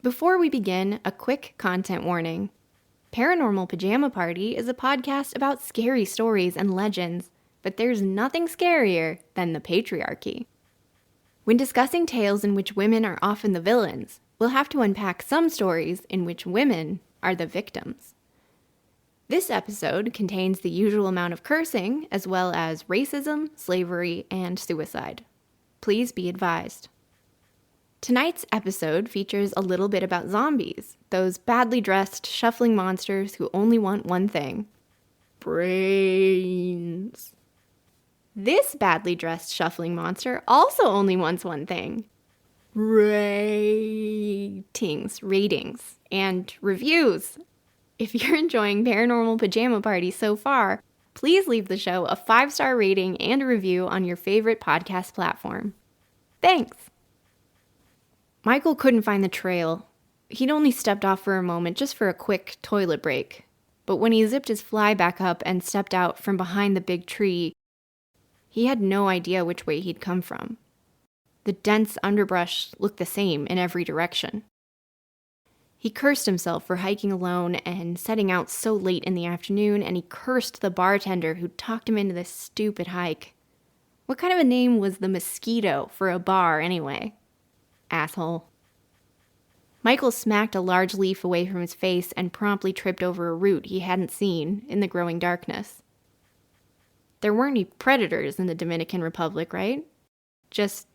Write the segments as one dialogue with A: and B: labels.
A: Before we begin, a quick content warning. Paranormal Pajama Party is a podcast about scary stories and legends, but there's nothing scarier than the patriarchy. When discussing tales in which women are often the villains, we'll have to unpack some stories in which women are the victims. This episode contains the usual amount of cursing, as well as racism, slavery, and suicide. Please be advised. Tonight's episode features a little bit about zombies, those badly dressed, shuffling monsters who only want one thing: brains. This badly dressed, shuffling monster also only wants one thing: ratings, and reviews. If you're enjoying Paranormal Pajama Party so far, please leave the show a 5-star rating and a review on your favorite podcast platform. Thanks! Michael couldn't find the trail. He'd only stepped off for a moment just for a quick toilet break. But when he zipped his fly back up and stepped out from behind the big tree, he had no idea which way he'd come from. The dense underbrush looked the same in every direction. He cursed himself for hiking alone and setting out so late in the afternoon, and he cursed the bartender who talked him into this stupid hike. What kind of a name was the Mosquito for a bar anyway? Asshole. Michael smacked a large leaf away from his face and promptly tripped over a root he hadn't seen in the growing darkness. There weren't any predators in the Dominican Republic, right? Just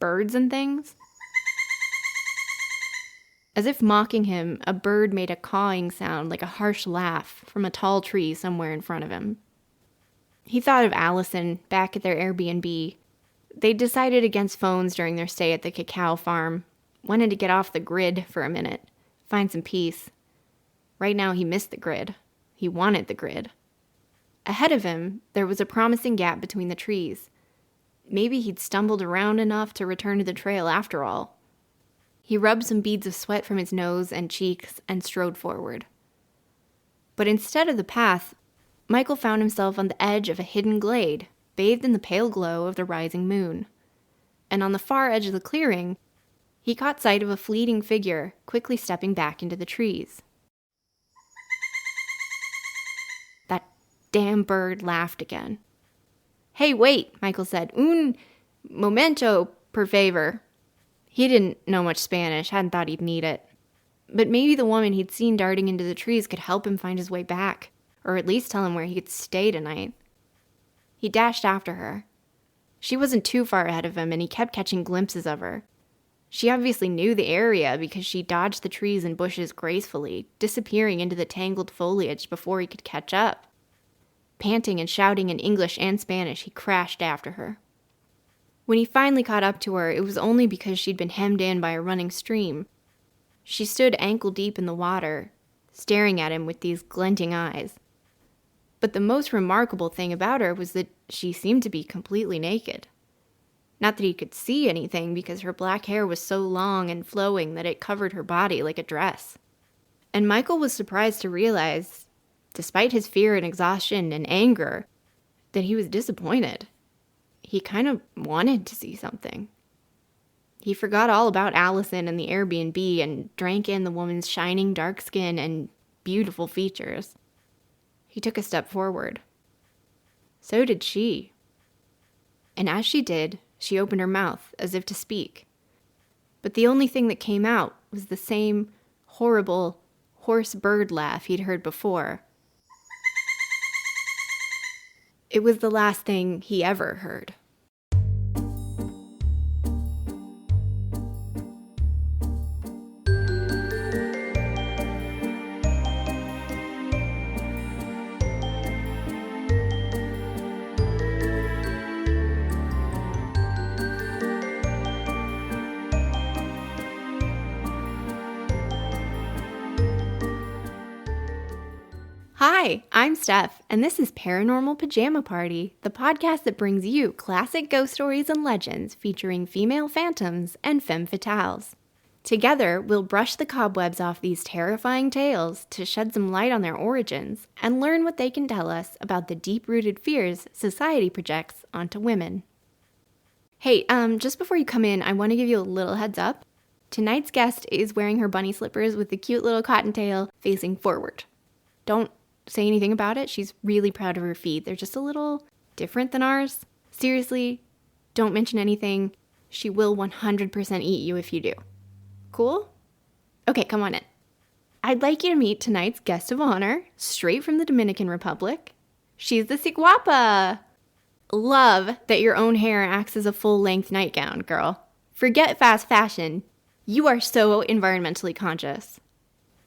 A: birds and things? As if mocking him, a bird made a cawing sound like a harsh laugh from a tall tree somewhere in front of him. He thought of Allison back at their Airbnb. They'd decided against phones during their stay at the cacao farm, wanted to get off the grid for a minute, find some peace. Right now he missed the grid. He wanted the grid. Ahead of him, there was a promising gap between the trees. Maybe he'd stumbled around enough to return to the trail after all. He rubbed some beads of sweat from his nose and cheeks and strode forward. But instead of the path, Michael found himself on the edge of a hidden glade, bathed in the pale glow of the rising moon. And on the far edge of the clearing, he caught sight of a fleeting figure quickly stepping back into the trees. That damn bird laughed again. "Hey, wait," Michael said. "Un momento, per favor." He didn't know much Spanish, hadn't thought he'd need it. But maybe the woman he'd seen darting into the trees could help him find his way back, or at least tell him where he could stay tonight. He dashed after her. She wasn't too far ahead of him, and he kept catching glimpses of her. She obviously knew the area because she dodged the trees and bushes gracefully, disappearing into the tangled foliage before he could catch up. Panting and shouting in English and Spanish, he crashed after her. When he finally caught up to her, it was only because she'd been hemmed in by a running stream. She stood ankle-deep in the water, staring at him with these glinting eyes. But the most remarkable thing about her was that she seemed to be completely naked. Not that he could see anything, because her black hair was so long and flowing that it covered her body like a dress. And Michael was surprised to realize, despite his fear and exhaustion and anger, that he was disappointed. He kind of wanted to see something. He forgot all about Allison and the Airbnb and drank in the woman's shining dark skin and beautiful features. He took a step forward. So did she. And as she did, she opened her mouth as if to speak. But the only thing that came out was the same horrible hoarse bird laugh he'd heard before. It was the last thing he ever heard. Hi, I'm Steph, and this is Paranormal Pajama Party, the podcast that brings you classic ghost stories and legends featuring female phantoms and femme fatales. Together, we'll brush the cobwebs off these terrifying tales to shed some light on their origins and learn what they can tell us about the deep-rooted fears society projects onto women. Hey, just before you come in, I want to give you a little heads up. Tonight's guest is wearing her bunny slippers with the cute little cottontail facing forward. Don't say anything about it. She's really proud of her feet. They're just a little different than ours. Seriously, don't mention anything. She will 100% eat you if you do. Cool? Okay, come on in. I'd like you to meet tonight's guest of honor, straight from the Dominican Republic. She's the Ciguapa. Love that your own hair acts as a full-length nightgown, girl. Forget fast fashion. You are so environmentally conscious.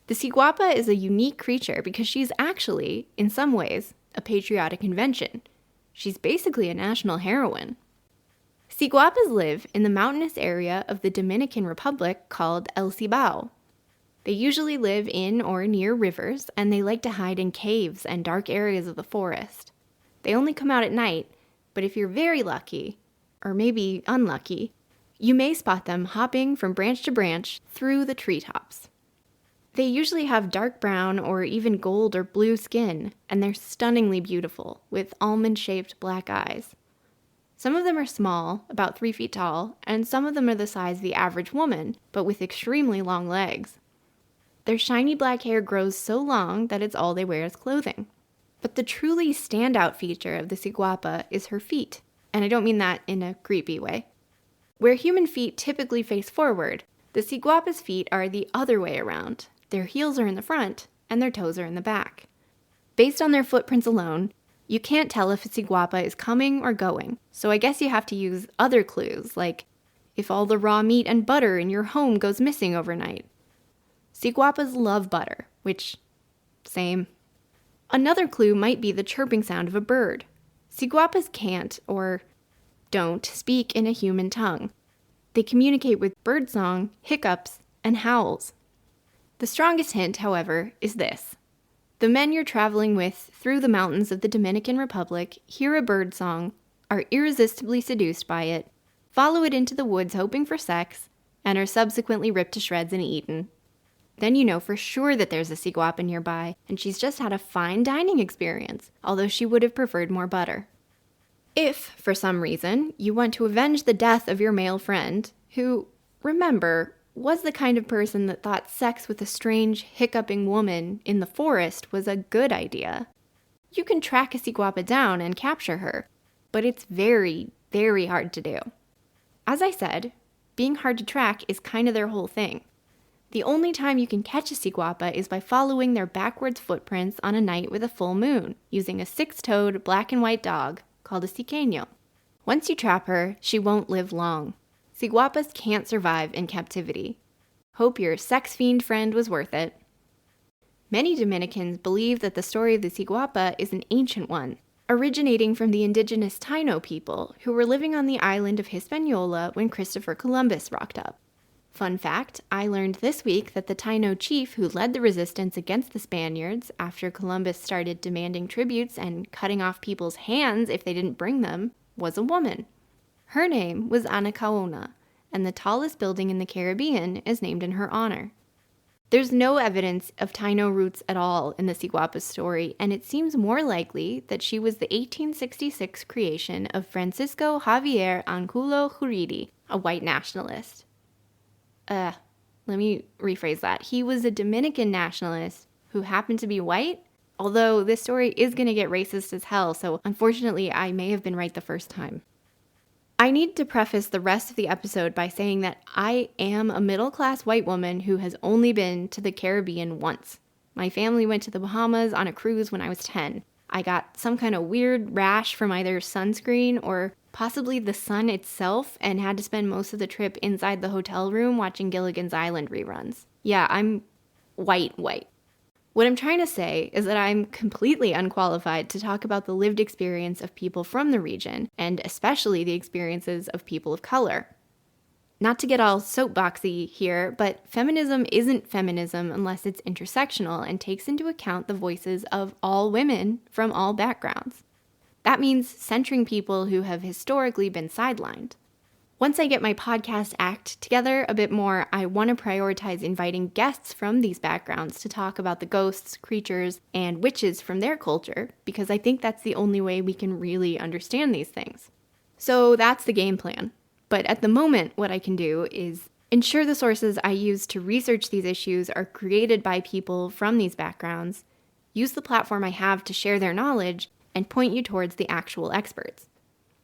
A: The Ciguapa is a unique creature because she's actually, in some ways, a patriotic invention. She's basically a national heroine. Ciguapas live in the mountainous area of the Dominican Republic called El Cibao. They usually live in or near rivers, and they like to hide in caves and dark areas of the forest. They only come out at night, but if you're very lucky, or maybe unlucky, you may spot them hopping from branch to branch through the treetops. They usually have dark brown or even gold or blue skin, and they're stunningly beautiful, with almond-shaped black eyes. Some of them are small, about 3 feet tall, and some of them are the size of the average woman, but with extremely long legs. Their shiny black hair grows so long that it's all they wear as clothing. But the truly standout feature of the Ciguapa is her feet, and I don't mean that in a creepy way. Where human feet typically face forward, the Ciguapa's feet are the other way around. Their heels are in the front, and their toes are in the back. Based on their footprints alone, you can't tell if a Ciguapa is coming or going, so I guess you have to use other clues, like if all the raw meat and butter in your home goes missing overnight. Ciguapas love butter, which, same. Another clue might be the chirping sound of a bird. Ciguapas can't, or don't, speak in a human tongue. They communicate with birdsong, hiccups, and howls. The strongest hint, however, is this. The men you're traveling with through the mountains of the Dominican Republic hear a birdsong, are irresistibly seduced by it, follow it into the woods hoping for sex, and are subsequently ripped to shreds and eaten. Then you know for sure that there's a Ciguapa nearby, and she's just had a fine dining experience, although she would have preferred more butter. If, for some reason, you want to avenge the death of your male friend, who, remember, was the kind of person that thought sex with a strange, hiccuping woman in the forest was a good idea, you can track a Ciguapa down and capture her, but it's very, very hard to do. As I said, being hard to track is kind of their whole thing. The only time you can catch a Ciguapa is by following their backwards footprints on a night with a full moon, using a 6-toed black and white dog called a ciqueño. Once you trap her, she won't live long. Ciguapas can't survive in captivity. Hope your sex fiend friend was worth it. Many Dominicans believe that the story of the Ciguapa is an ancient one, originating from the indigenous Taino people who were living on the island of Hispaniola when Christopher Columbus rocked up. Fun fact, I learned this week that the Taino chief who led the resistance against the Spaniards after Columbus started demanding tributes and cutting off people's hands if they didn't bring them was a woman. Her name was Anacaona, and the tallest building in the Caribbean is named in her honor. There's no evidence of Taino roots at all in the Ciguapa's story, and it seems more likely that she was the 1866 creation of Francisco Javier Angulo Juridi, a white nationalist. Let me rephrase that. He was a Dominican nationalist who happened to be white, although this story is going to get racist as hell, so unfortunately I may have been right the first time. I need to preface the rest of the episode by saying that I am a middle-class white woman who has only been to the Caribbean once. My family went to the Bahamas on a cruise when I was 10. I got some kind of weird rash from either sunscreen or possibly the sun itself and had to spend most of the trip inside the hotel room watching Gilligan's Island reruns. Yeah, I'm white. What I'm trying to say is that I'm completely unqualified to talk about the lived experience of people from the region, and especially the experiences of people of color. Not to get all soapboxy here, but feminism isn't feminism unless it's intersectional and takes into account the voices of all women from all backgrounds. That means centering people who have historically been sidelined. Once I get my podcast act together a bit more, I want to prioritize inviting guests from these backgrounds to talk about the ghosts, creatures, and witches from their culture, because I think that's the only way we can really understand these things. So that's the game plan. But at the moment, what I can do is Ensure the sources I use to research these issues are created by people from these backgrounds. Use the platform I have to share their knowledge and point you towards the actual experts.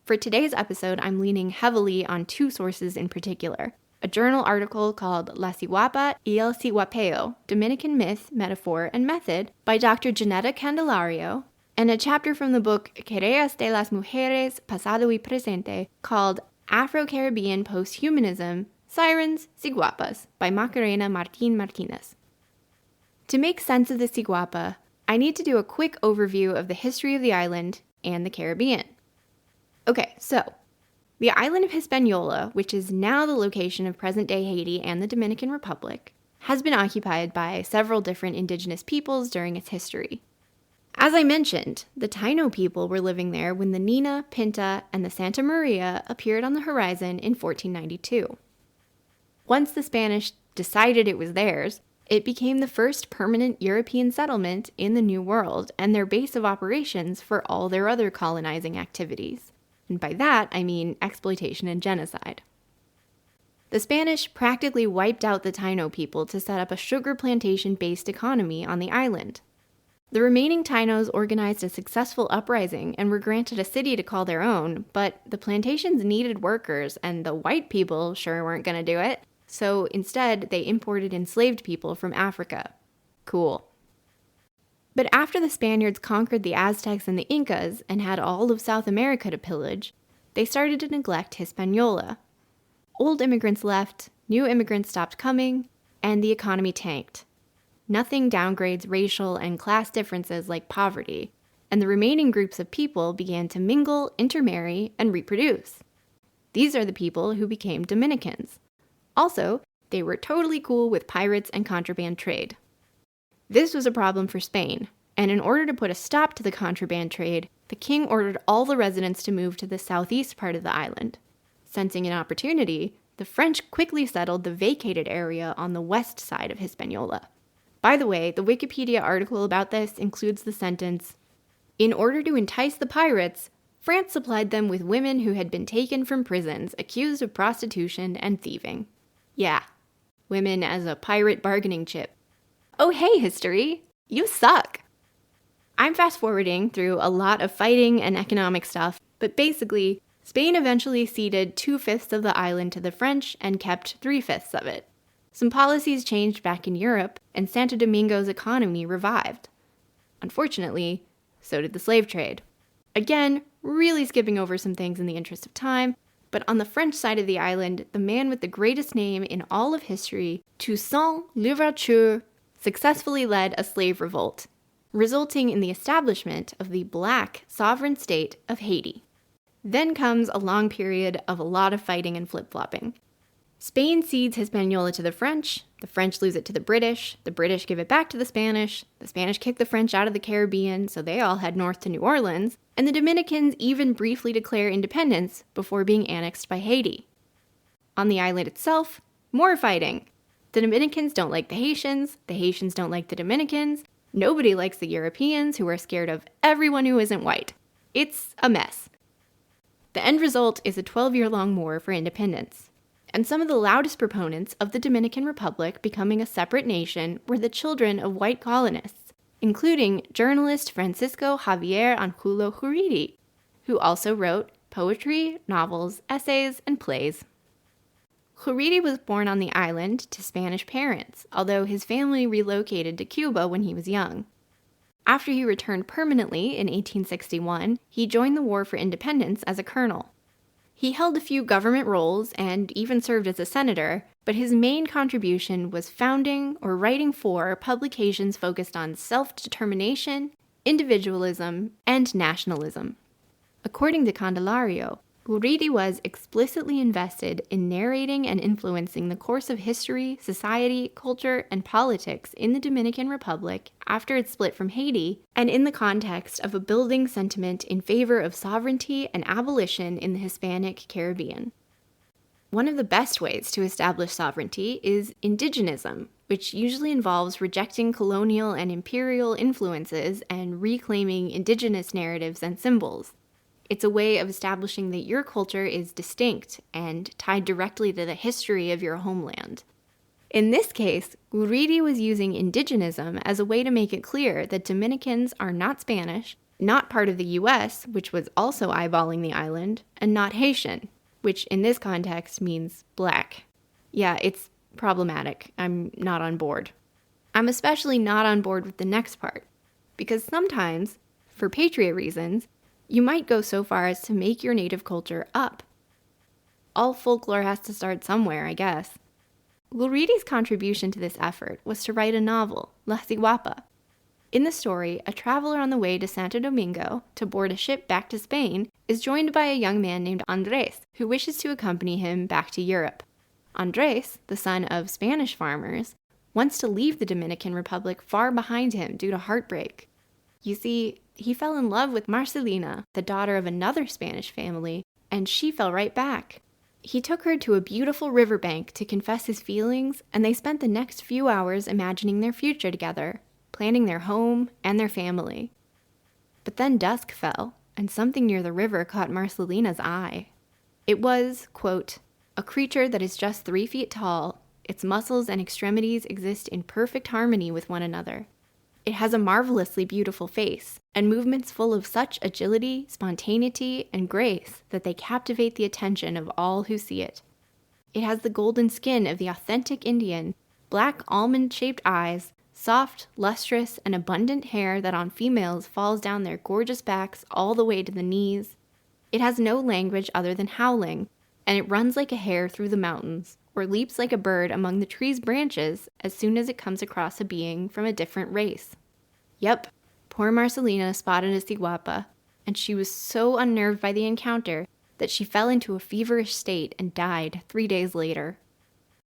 A: For today's episode, I'm leaning heavily on two sources in particular. A journal article called La Ciguapa y el Ciguapeo, Dominican Myth, Metaphor, and Method by Dr. Janetta Candelario, and a chapter from the book Querellas de las Mujeres, Pasado y Presente called Afro-Caribbean Posthumanism, Sirens, Ciguapas by Macarena Martín Martínez. To make sense of the Ciguapa, I need to do a quick overview of the history of the island and the Caribbean. Okay, so the island of Hispaniola, which is now the location of present-day Haiti and the Dominican Republic, has been occupied by several different indigenous peoples during its history. As I mentioned, the Taino people were living there when the Nina, Pinta, and the Santa Maria appeared on the horizon in 1492. Once the Spanish decided it was theirs, it became the first permanent European settlement in the New World and their base of operations for all their other colonizing activities. And by that, I mean exploitation and genocide. The Spanish practically wiped out the Taino people to set up a sugar plantation-based economy on the island. The remaining Tainos organized a successful uprising and were granted a city to call their own, but the plantations needed workers, and the white people sure weren't going to do it, so instead they imported enslaved people from Africa. Cool. But after the Spaniards conquered the Aztecs and the Incas and had all of South America to pillage, they started to neglect Hispaniola. Old immigrants left, new immigrants stopped coming, and the economy tanked. Nothing downgrades racial and class differences like poverty, and the remaining groups of people began to mingle, intermarry, and reproduce. These are the people who became Dominicans. Also, they were totally cool with pirates and contraband trade. This was a problem for Spain, and in order to put a stop to the contraband trade, the king ordered all the residents to move to the southeast part of the island. Sensing an opportunity, the French quickly settled the vacated area on the west side of Hispaniola. By the way, the Wikipedia article about this includes the sentence, "In order to entice the pirates, France supplied them with women who had been taken from prisons accused of prostitution and thieving." Yeah, women as a pirate bargaining chip. Oh hey, history! You suck! I'm fast-forwarding through a lot of fighting and economic stuff, but basically, Spain eventually ceded 2/5 of the island to the French and kept 3/5 of it. Some policies changed back in Europe, and Santo Domingo's economy revived. Unfortunately, so did the slave trade. Again, really skipping over some things in the interest of time, but on the French side of the island, the man with the greatest name in all of history, Toussaint Louverture, successfully led a slave revolt, resulting in the establishment of the Black sovereign state of Haiti. Then comes a long period of a lot of fighting and flip-flopping. Spain cedes Hispaniola to the French lose it to the British give it back to the Spanish kick the French out of the Caribbean, so they all head north to New Orleans, and the Dominicans even briefly declare independence before being annexed by Haiti. On the island itself, more fighting. The Dominicans don't like the Haitians don't like the Dominicans, nobody likes the Europeans who are scared of everyone who isn't white. It's a mess. The end result is a 12-year-long war for independence. And some of the loudest proponents of the Dominican Republic becoming a separate nation were the children of white colonists, including journalist Francisco Javier Angulo Juridi, who also wrote poetry, novels, essays, and plays. Juridi was born on the island to Spanish parents, although his family relocated to Cuba when he was young. After he returned permanently in 1861, he joined the War for Independence as a colonel. He held a few government roles and even served as a senator, but his main contribution was founding or writing for publications focused on self-determination, individualism, and nationalism. According to Candelario, Juridi was explicitly invested in narrating and influencing the course of history, society, culture, and politics in the Dominican Republic after it split from Haiti, and in the context of a building sentiment in favor of sovereignty and abolition in the Hispanic Caribbean. One of the best ways to establish sovereignty is indigenism, which usually involves rejecting colonial and imperial influences and reclaiming indigenous narratives and symbols. It's a way of establishing that your culture is distinct and tied directly to the history of your homeland. In this case, Guridi was using indigenism as a way to make it clear that Dominicans are not Spanish, not part of the US, which was also eyeballing the island, and not Haitian, which in this context means black. Yeah, it's problematic. I'm not on board. I'm especially not on board with the next part, because sometimes, for patriot reasons, you might go so far as to make your native culture up. All folklore has to start somewhere, I guess. Guridi's contribution to this effort was to write a novel, La Ciguapa. In the story, a traveler on the way to Santo Domingo to board a ship back to Spain is joined by a young man named Andres, who wishes to accompany him back to Europe. Andres, the son of Spanish farmers, wants to leave the Dominican Republic far behind him due to heartbreak. You see, he fell in love with Marcelina, the daughter of another Spanish family, and she fell right back. He took her to a beautiful riverbank to confess his feelings, and they spent the next few hours imagining their future together, planning their home and their family. But then dusk fell, and something near the river caught Marcelina's eye. It was, quote, a creature that is just 3 feet tall. Its muscles and extremities exist in perfect harmony with one another. It has a marvelously beautiful face, and movements full of such agility, spontaneity, and grace that they captivate the attention of all who see it. It has the golden skin of the authentic Indian, black almond-shaped eyes, soft, lustrous, and abundant hair that on females falls down their gorgeous backs all the way to the knees. It has no language other than howling, and it runs like a hare through the mountains, or leaps like a bird among the tree's branches as soon as it comes across a being from a different race. Yep, poor Marcelina spotted a Ciguapa, and she was so unnerved by the encounter that she fell into a feverish state and died 3 days later.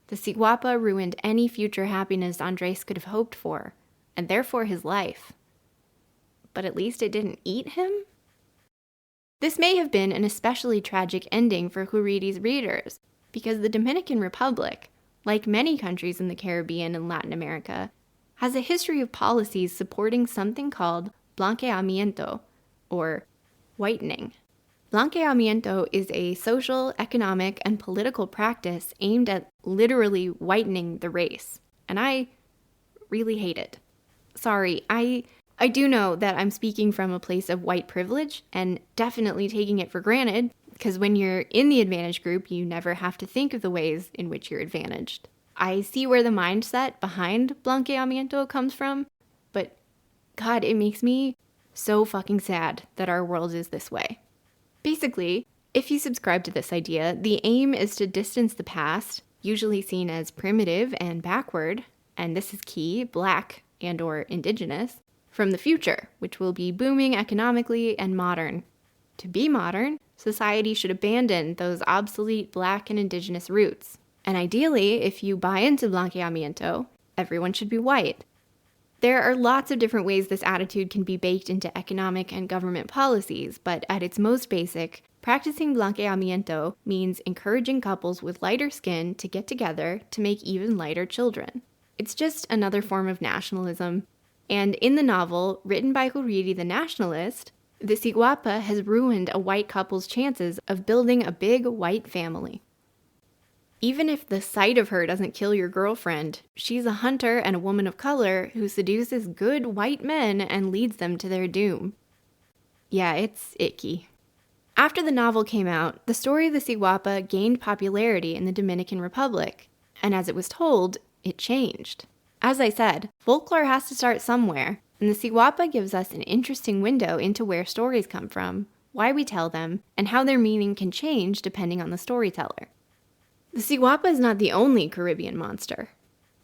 A: The Ciguapa ruined any future happiness Andres could have hoped for, and therefore his life. But at least it didn't eat him? This may have been an especially tragic ending for Guridi's readers, because the Dominican Republic, like many countries in the Caribbean and Latin America, has a history of policies supporting something called blanqueamiento, or whitening. Blanqueamiento is a social, economic, and political practice aimed at literally whitening the race, and I really hate it. Sorry, I do know that I'm speaking from a place of white privilege, and definitely taking it for granted, because when you're in the advantage group, you never have to think of the ways in which you're advantaged. I see where the mindset behind blanqueamiento comes from, but God, it makes me so fucking sad that our world is this way. Basically, if you subscribe to this idea, the aim is to distance the past, usually seen as primitive and backward, and this is key, black and or indigenous, from the future, which will be booming economically and modern. To be modern, society should abandon those obsolete black and indigenous roots. And ideally, if you buy into blanqueamiento, everyone should be white. There are lots of different ways this attitude can be baked into economic and government policies, but at its most basic, practicing blanqueamiento means encouraging couples with lighter skin to get together to make even lighter children. It's just another form of nationalism. And in the novel, written by Guridi the nationalist, the Ciguapa has ruined a white couple's chances of building a big white family. Even if the sight of her doesn't kill your girlfriend, she's a hunter and a woman of color who seduces good white men and leads them to their doom. Yeah, it's icky. After the novel came out, the story of the Ciguapa gained popularity in the Dominican Republic, and as it was told, it changed. As I said, folklore has to start somewhere, and the Ciguapa gives us an interesting window into where stories come from, why we tell them, and how their meaning can change depending on the storyteller. The Ciguapa is not the only Caribbean monster.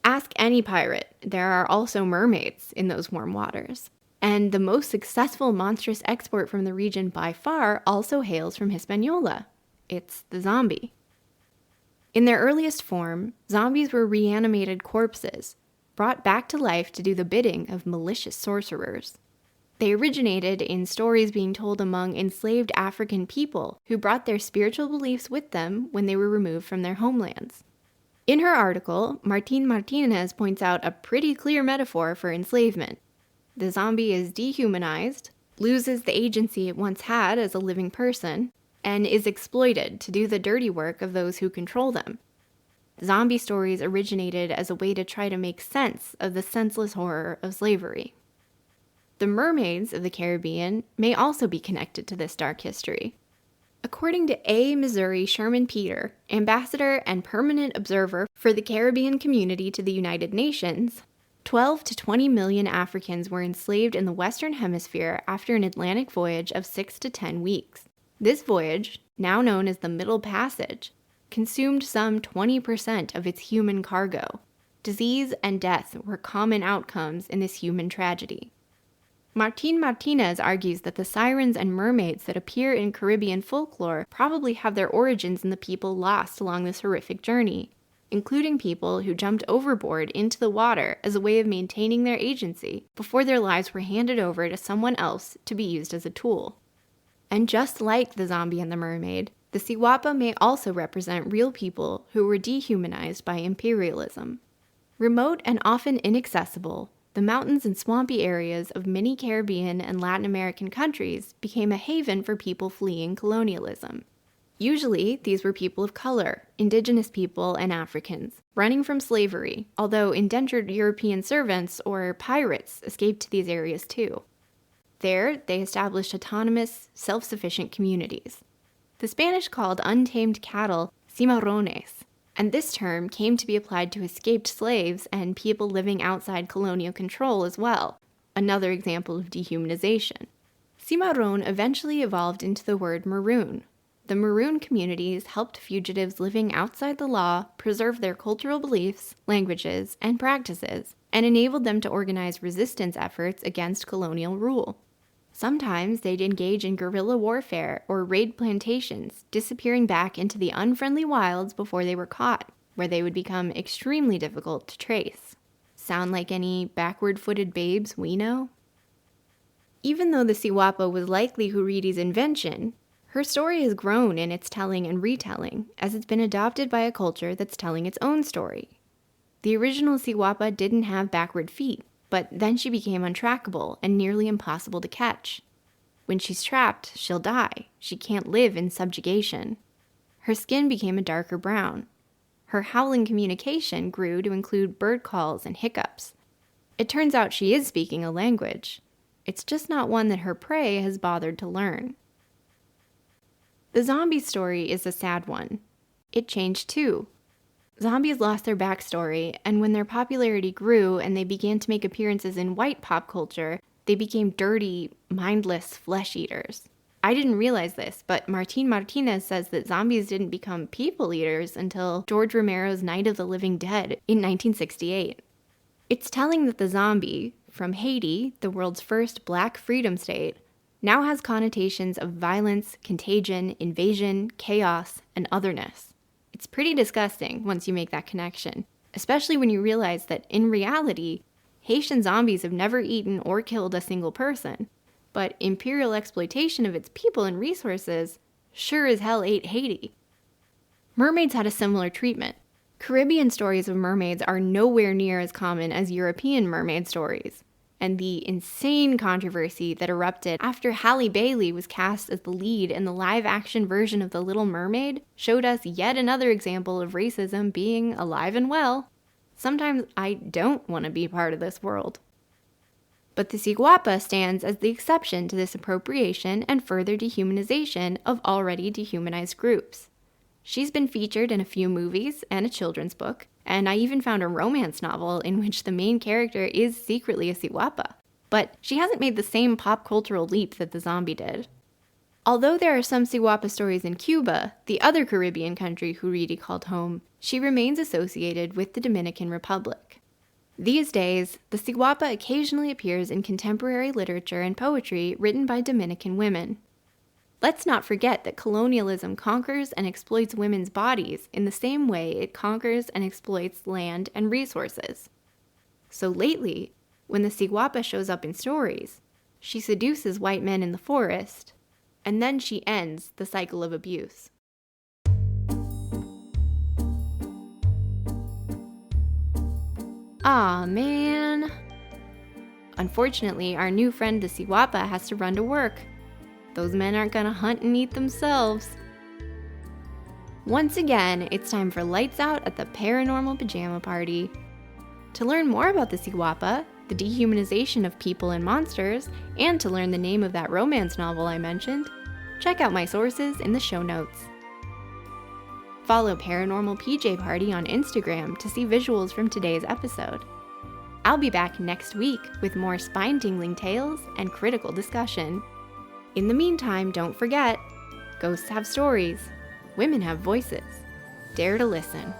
A: Ask any pirate, there are also mermaids in those warm waters. And the most successful monstrous export from the region by far also hails from Hispaniola. It's the zombie. In their earliest form, zombies were reanimated corpses, brought back to life to do the bidding of malicious sorcerers. They originated in stories being told among enslaved African people who brought their spiritual beliefs with them when they were removed from their homelands. In her article, Martín Martínez points out a pretty clear metaphor for enslavement. The zombie is dehumanized, loses the agency it once had as a living person, and is exploited to do the dirty work of those who control them. Zombie stories originated as a way to try to make sense of the senseless horror of slavery. The mermaids of the Caribbean may also be connected to this dark history. According to A. Missouri Sherman Peter, ambassador and permanent observer for the Caribbean community to the United Nations, 12 to 20 million Africans were enslaved in the Western Hemisphere after an Atlantic voyage of 6 to 10 weeks. This voyage, now known as the Middle Passage, consumed some 20% of its human cargo. Disease and death were common outcomes in this human tragedy. Martín Martínez argues that the sirens and mermaids that appear in Caribbean folklore probably have their origins in the people lost along this horrific journey, including people who jumped overboard into the water as a way of maintaining their agency before their lives were handed over to someone else to be used as a tool. And just like the zombie and the mermaid, the Ciguapa may also represent real people who were dehumanized by imperialism. Remote and often inaccessible, the mountains and swampy areas of many Caribbean and Latin American countries became a haven for people fleeing colonialism. Usually, these were people of color, indigenous people, and Africans, running from slavery, although indentured European servants or pirates escaped to these areas too. There, they established autonomous, self-sufficient communities. The Spanish called untamed cattle cimarrones, and this term came to be applied to escaped slaves and people living outside colonial control as well, another example of dehumanization. Cimarron eventually evolved into the word maroon. The maroon communities helped fugitives living outside the law preserve their cultural beliefs, languages, and practices, and enabled them to organize resistance efforts against colonial rule. Sometimes they'd engage in guerrilla warfare or raid plantations, disappearing back into the unfriendly wilds before they were caught, where they would become extremely difficult to trace. Sound like any backward-footed babes we know? Even though the Ciguapa was likely Huridi's invention, her story has grown in its telling and retelling, as it's been adopted by a culture that's telling its own story. The original Ciguapa didn't have backward feet, but then she became untrackable and nearly impossible to catch. When she's trapped, she'll die. She can't live in subjugation. Her skin became a darker brown. Her howling communication grew to include bird calls and hiccups. It turns out she is speaking a language. It's just not one that her prey has bothered to learn. The zombie story is a sad one. It changed too. Zombies lost their backstory, and when their popularity grew and they began to make appearances in white pop culture, they became dirty, mindless flesh eaters. I didn't realize this, but Martín Martínez says that zombies didn't become people eaters until George Romero's Night of the Living Dead in 1968. It's telling that the zombie, from Haiti, the world's first black freedom state, now has connotations of violence, contagion, invasion, chaos, and otherness. It's pretty disgusting once you make that connection, especially when you realize that in reality, Haitian zombies have never eaten or killed a single person, but imperial exploitation of its people and resources sure as hell ate Haiti. Mermaids had a similar treatment. Caribbean stories of mermaids are nowhere near as common as European mermaid stories, and the insane controversy that erupted after Halle Bailey was cast as the lead in the live-action version of The Little Mermaid showed us yet another example of racism being alive and well. Sometimes I don't want to be part of this world. But the Ciguapa stands as the exception to this appropriation and further dehumanization of already dehumanized groups. She's been featured in a few movies and a children's book, and I even found a romance novel in which the main character is secretly a Ciguapa. But she hasn't made the same pop cultural leap that the zombie did. Although there are some Ciguapa stories in Cuba, the other Caribbean country Huridi called home, she remains associated with the Dominican Republic. These days, the Ciguapa occasionally appears in contemporary literature and poetry written by Dominican women. Let's not forget that colonialism conquers and exploits women's bodies in the same way it conquers and exploits land and resources. So lately, when the Ciguapa shows up in stories, she seduces white men in the forest, and then she ends the cycle of abuse. Aw, man. Unfortunately, our new friend the Ciguapa has to run to work. Those men aren't gonna hunt and eat themselves. Once again, it's time for lights out at the Paranormal Pajama Party. To learn more about the Ciguapa, the dehumanization of people and monsters, and to learn the name of that romance novel I mentioned, check out my sources in the show notes. Follow Paranormal PJ Party on Instagram to see visuals from today's episode. I'll be back next week with more spine-tingling tales and critical discussion. In the meantime, don't forget, ghosts have stories, women have voices. Dare to listen.